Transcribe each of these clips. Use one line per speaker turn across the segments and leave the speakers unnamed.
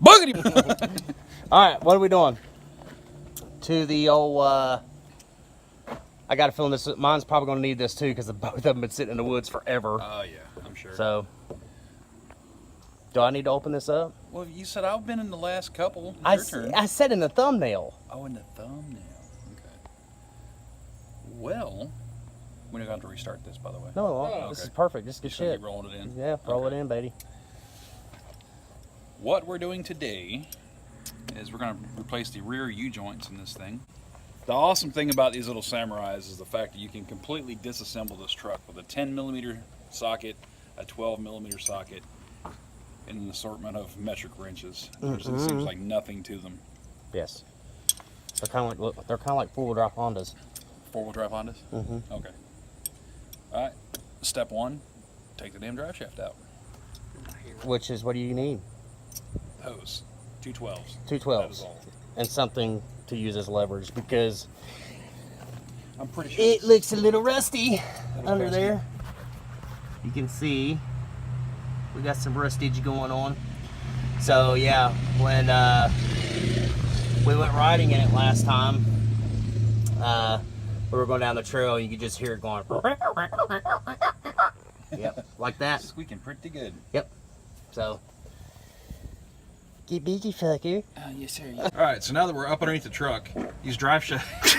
Boogity!
All right, what are we doing? To the old, I got a feeling this, mine's probably going to need this too because both of them been sitting in the woods forever.
Oh, yeah, I'm sure.
So, do I need to open this up?
Well, you said I've been in the last couple.
I
Turn.
said in the thumbnail.
Oh, in the thumbnail. Okay. Well, we're not going to restart this, by the way.
No, this is perfect. Just good shit.
Keep rolling it in.
Yeah, roll it in, baby.
What we're doing today is we're going to replace the rear U-joints in this thing. The awesome thing about these little Samurais is the fact that you can completely disassemble this truck with a 10mm socket, a 12mm socket, and an assortment of metric wrenches. It seems like nothing to them.
Yes. They're kind of like four-wheel drive Hondas.
Four-wheel drive Hondas?
Mm-hmm.
Okay. All right. Step one, take the damn drive shaft out.
Which is, what do you need?
Hose. 212s.
212s.
That is all.
And something to use as leverage because
I'm pretty sure
it looks a little rusty under there. You can see we got some rustage going on. So yeah, when we went riding in it last time, we were going down the trail, you could just hear it going. Yep, like that.
Squeaking pretty good.
Yep. So get busy, fucker.
Yes, sir. All right, so now that we're up underneath the truck, these drive shafts.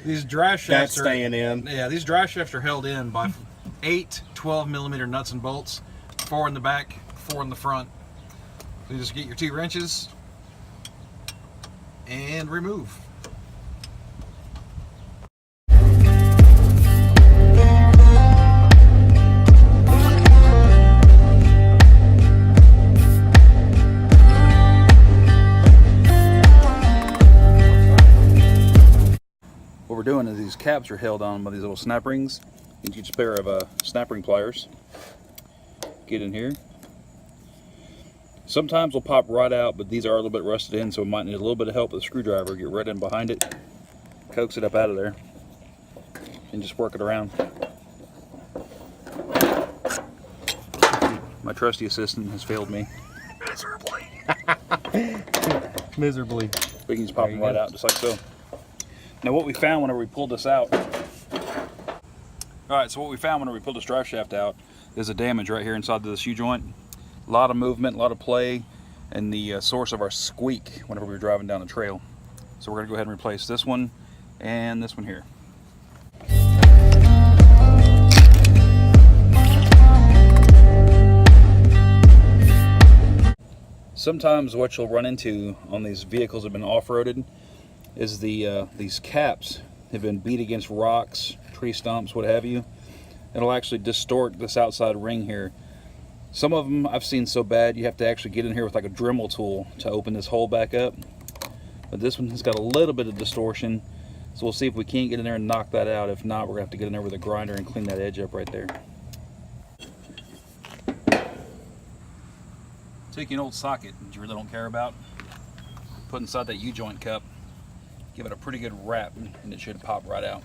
These drive shafts
That's staying in.
Yeah, these drive shafts are held in by 8 12mm nuts and bolts, 4 in the back, 4 in the front. So you just get your 2 wrenches and remove. What we're doing is these caps are held on by these little snap rings. You get a pair of snap ring pliers. Get in here. Sometimes they'll pop right out, but these are a little bit rusted in, so we might need a little bit of help with a screwdriver. Get right in behind it, coax it up out of there, and just work it around. My trusty assistant has failed me. Miserably.
Miserably.
We can just pop them right out, just like so. Now what we found whenever we pulled this out, alright, so what we found whenever we pulled this drive shaft out is a damage right here inside this U-joint. A lot of movement, a lot of play, and the source of our squeak whenever we were driving down the trail. So we're going to go ahead and replace this one and this one here. Sometimes what you'll run into on these vehicles that have been off-roaded is these caps have been beat against rocks, tree stumps, what have you. It'll actually distort this outside ring here. Some of them I've seen so bad you have to actually get in here with like a Dremel tool to open this hole back up. But this one has got a little bit of distortion, so we'll see if we can't get in there and knock that out. If not, we're gonna have to get in there with a grinder and clean that edge up right there. Take an old socket that you really don't care about, put inside that U-joint cup, give it a pretty good wrap, and it should pop right out.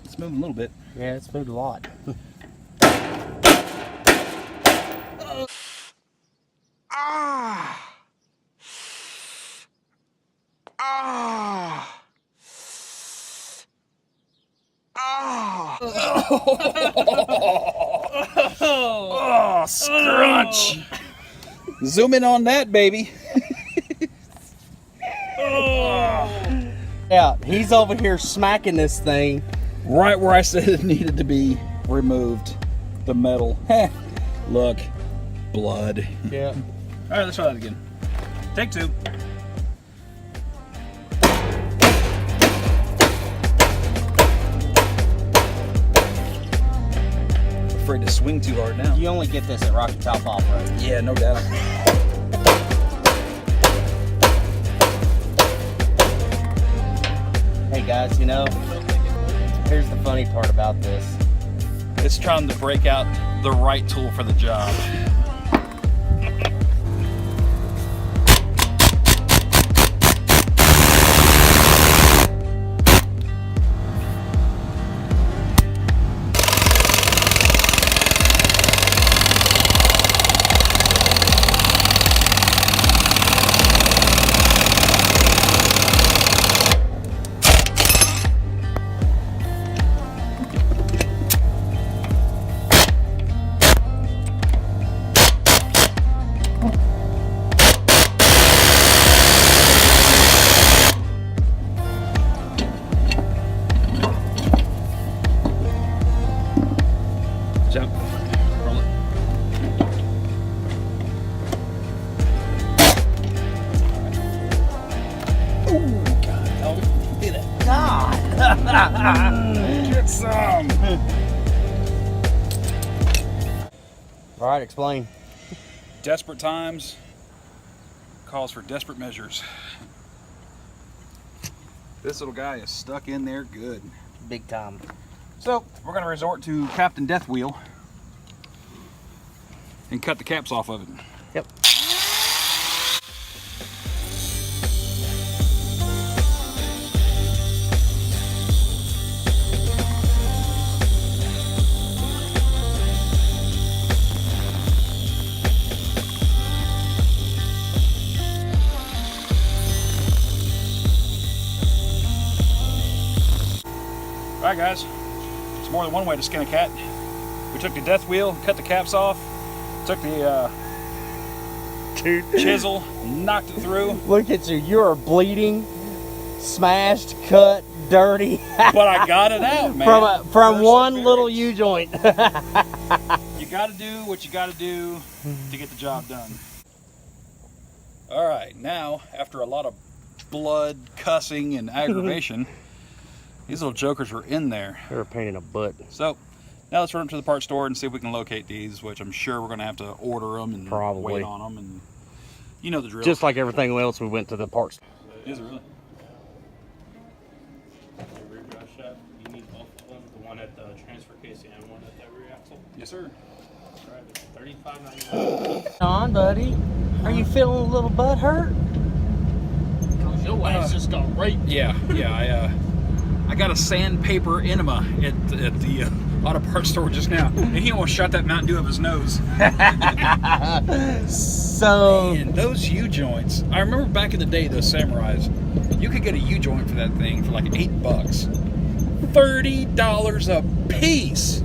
It's moving a little bit.
Yeah, it's moved a lot.
Oh, scrunch! Zoom in on that, baby.
Yeah, he's over here smacking this thing.
Right where I said it needed to be removed. The metal. Look, blood.
Yeah.
All right, let's try that again. Take 2. Afraid to swing too hard now.
You only get this at Rocky Top Off-Road.
Yeah, no doubt.
Hey guys, you know, here's the funny part about this.
It's trying to break out the right tool for the job. Step. Roll it. Oh, God. Oh, get it.
God!
Get some.
All right, explain.
Desperate times calls for desperate measures. This little guy is stuck in there good.
Big time.
So we're going to resort to Captain Death Wheel and cut the caps off of it.
Yep.
Alright guys, it's more than one way to skin a cat. We took the death wheel, cut the caps off, took the chisel, knocked it through.
Look at you. You are bleeding, smashed, cut, dirty.
But I got it out, man.
From one little U-joint.
You gotta do what you gotta do to get the job done. Alright, now, after a lot of blood, cussing, and aggravation, these little jokers were in there.
They were a pain in the butt.
So, now let's run up to the parts store and see if we can locate these, which I'm sure we're going to have to order them and
Probably
wait on them. And you know the drill.
Just like everything else, we went to the parts.
Is it really?
Rear drive shaft, you need both of them, the one at the transfer case and one at the rear axle.
Yes, sir.
Right, it's $35.99.
On, buddy. Are you feeling a little butt hurt?
Cause your ass just got raped.
Yeah. I got a sandpaper enema at the auto parts store just now, and he almost shot that Mountain Dew up his nose.
So,
And those U-joints, I remember back in the day, those Samurais, you could get a U-joint for that thing for like $8. $30 a piece.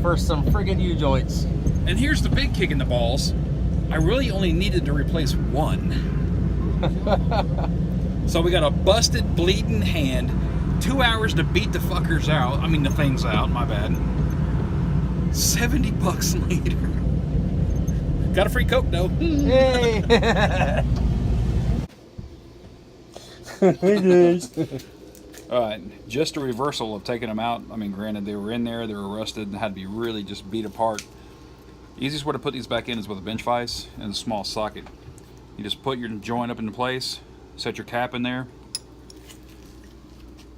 for some friggin' U-joints.
And here's the big kick in the balls. I really only needed to replace one. So we got a busted, bleeding hand, 2 hours to beat the fuckers out. I mean, the things out, my bad. $70 later. Got a free Coke, though.
Hey!
Alright, just a reversal of taking them out. I mean, granted, they were in there, they were rusted, and had to be really just beat apart. The easiest way to put these back in is with a bench vise and a small socket. You just put your joint up into place, set your cap in there,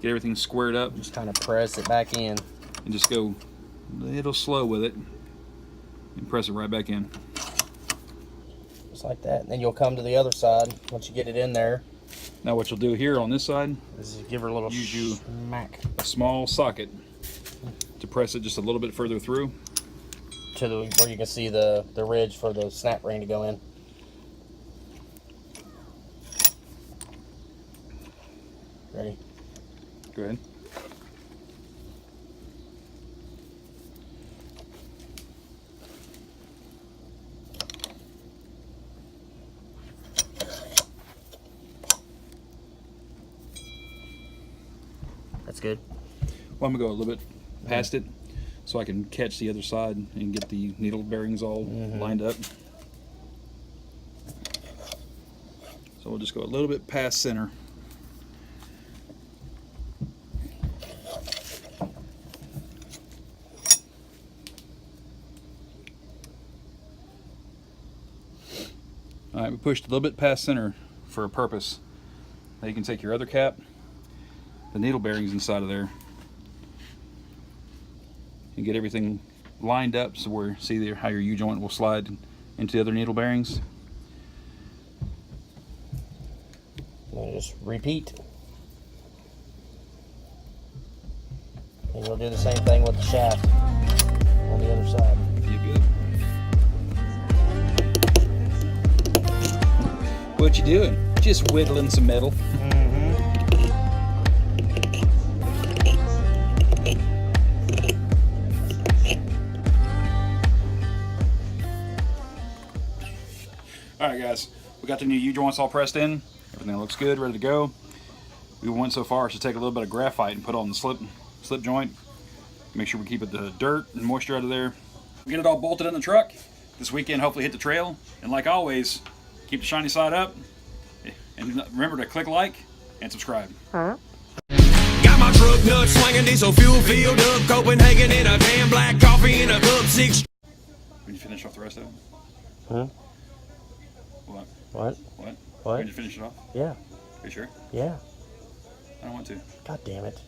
get everything squared up,
Just kind of press it back in.
and just go a little slow with it, and press it right back in.
Just like that. And then you'll come to the other side once you get it in there.
Now what you'll do here on this side,
Is give her a little
Use you-
smack
a small socket to press it just a little bit further through.
to the where you can see the ridge for the snap ring to go in. Ready?
Go ahead.
That's good.
Well, I'm gonna go a little bit past it so I can catch the other side and get the needle bearings all lined up. So we'll just go a little bit past center. All right, we pushed a little bit past center for a purpose. Now you can take your other cap, the needle bearings inside of there, and get everything lined up so where, see there how your U-joint will slide into the other needle bearings.
And just repeat. And you'll do the same thing with the shaft on the other side.
You good? What you doing? Just whittling some metal. Alright guys, we got the new U-joints all pressed in. Everything looks good, ready to go. We went so far as to take a little bit of graphite and put on the slip joint. Make sure we keep the dirt and moisture out of there. Get it all bolted in the truck. This weekend, hopefully hit the trail. And like always, keep the shiny side up. And remember to click like and subscribe.
Got my truck nuts swinging, diesel fuel filled up, Copenhagen in a damn black coffee in a cup, 6.
When you finish off the rest of it?
Huh?
What?
What?
What?
What?
When you finish it off?
Yeah.
Are you sure?
Yeah.
I don't want to.
God damn it.